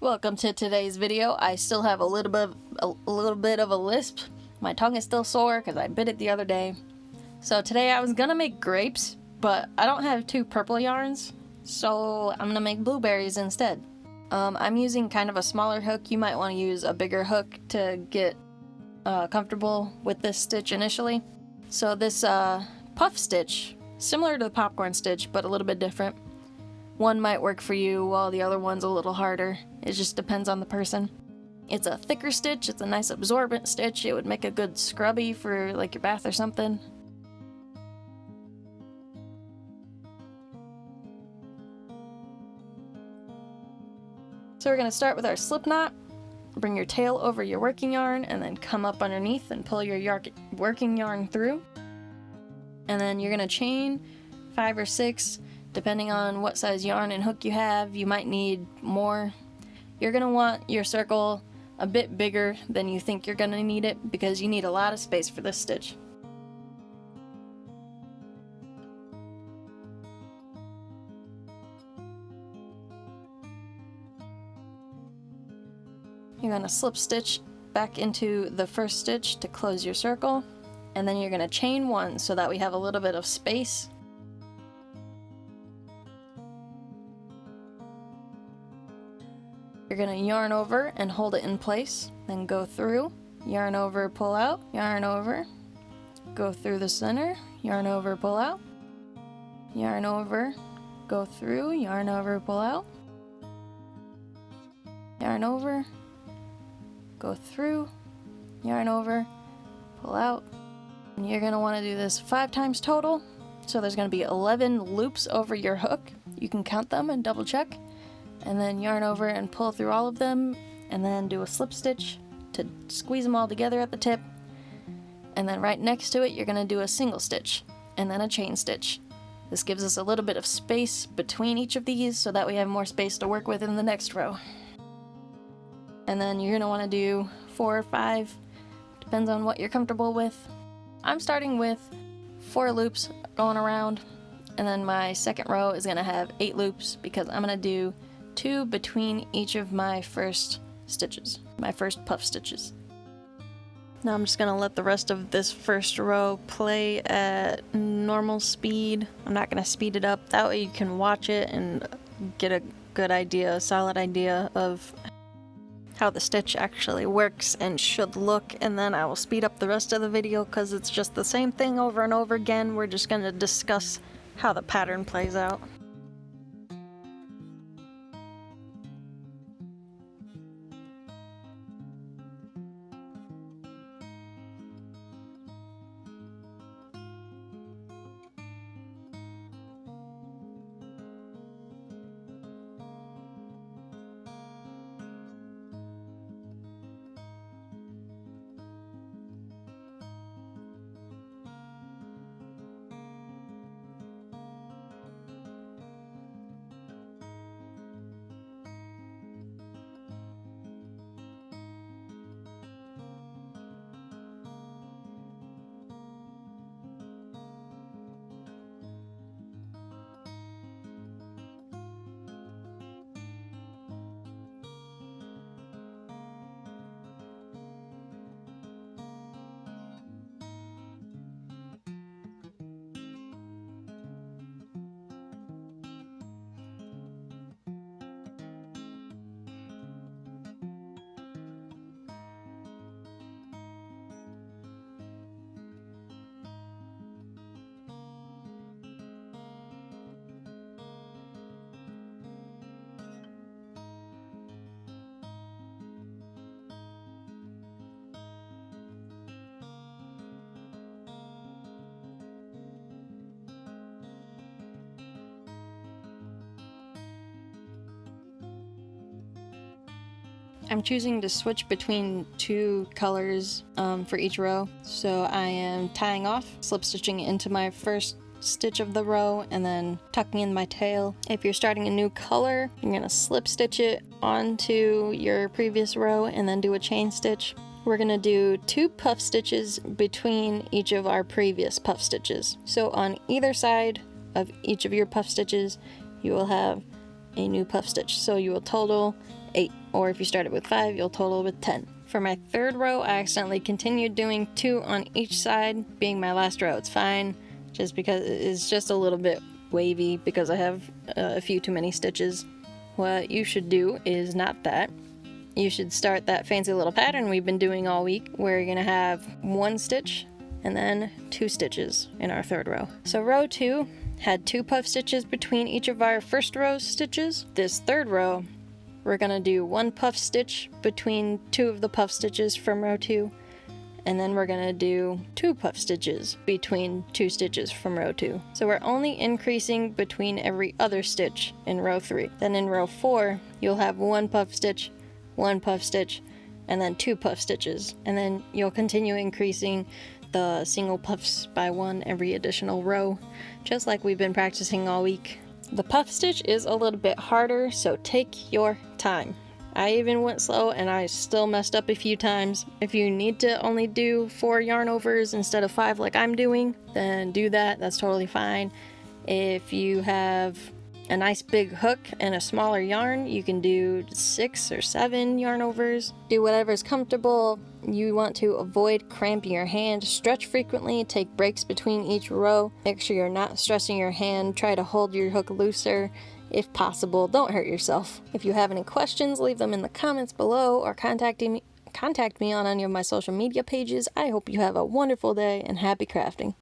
Welcome to today's video. I still have a little bit of a lisp. My tongue is still sore because I bit it the other day. So today I was gonna make grapes, but I don't have two purple yarns, so I'm gonna make blueberries instead. I'm using kind of a smaller hook. You might want to use a bigger hook to get comfortable with this stitch initially. So this puff stitch, similar to the popcorn stitch, but a little bit different. One might work for you while the other one's a little harder. It just depends on the person. It's a thicker stitch, it's a nice absorbent stitch. It would make a good scrubby for like your bath or something. So we're gonna start with our slip knot. Bring your tail over your working yarn and then come up underneath and pull your working yarn through. And then you're gonna chain 5 or 6. Depending on what size yarn and hook you have, you might need more. You're going to want your circle a bit bigger than you think you're going to need it because you need a lot of space for this stitch. You're going to slip stitch back into the first stitch to close your circle, and then you're going to chain 1 so that we have a little bit of space. You're going to yarn over and hold it in place, then go through, yarn over, pull out, yarn over, go through the center, yarn over, pull out, yarn over, go through, yarn over, pull out, yarn over, go through, yarn over, pull out. And you're going to want to do this 5 times total, so there's going to be 11 loops over your hook. You can count them and double check. And then yarn over and pull through all of them, and then do a slip stitch to squeeze them all together at the tip. And then right next to it you're going to do a single stitch and then a chain stitch. This gives us a little bit of space between each of these so that we have more space to work with in the next row. And then you're going to want to do 4 or 5, depends on what you're comfortable with. I'm starting with 4 loops going around, and then my second row is going to have 8 loops because I'm going to do 2 between each of my first stitches, my first puff stitches. Now I'm just going to let the rest of this first row play at normal speed. I'm not going to speed it up, that way you can watch it and get a good idea, a solid idea of how the stitch actually works and should look, and then I will speed up the rest of the video because it's just the same thing over and over again. We're just going to discuss how the pattern plays out. I'm choosing to switch between 2 colors for each row. So I am tying off, slip stitching into my first stitch of the row, and then tucking in my tail. If you're starting a new color, you're gonna slip stitch it onto your previous row and then do a chain stitch. We're gonna do 2 puff stitches between each of our previous puff stitches. So on either side of each of your puff stitches, you will have a new puff stitch. So you will total 8. Or if you started with 5, you'll total with 10. For my third row, I accidentally continued doing 2 on each side, being my last row. It's fine, just because it's just a little bit wavy because I have a few too many stitches. What you should do is not that. You should start that fancy little pattern we've been doing all week, where you're gonna have 1 stitch and then 2 stitches in our third row. So row 2 had 2 puff stitches between each of our first row stitches. This third row, we're gonna do 1 puff stitch between 2 of the puff stitches from row 2, and then we're gonna do 2 puff stitches between 2 stitches from row 2. So we're only increasing between every other stitch in row 3. Then in row 4, you'll have 1 puff stitch, 1 puff stitch, and then 2 puff stitches. And then you'll continue increasing the single puffs by 1 every additional row, just like we've been practicing all week. The puff stitch is a little bit harder, so take your time. I even went slow and I still messed up a few times. If you need to only do 4 yarn overs instead of 5 like I'm doing, then do that. That's totally fine. If you have a nice big hook and a smaller yarn, you can do 6 or 7 yarn overs. Do whatever's comfortable. You want to avoid cramping your hand. Stretch frequently, take breaks between each row. Make sure you're not stressing your hand. Try to hold your hook looser if possible. Don't hurt yourself. If you have any questions, leave them in the comments below or contact me on any of my social media pages. I hope you have a wonderful day and happy crafting.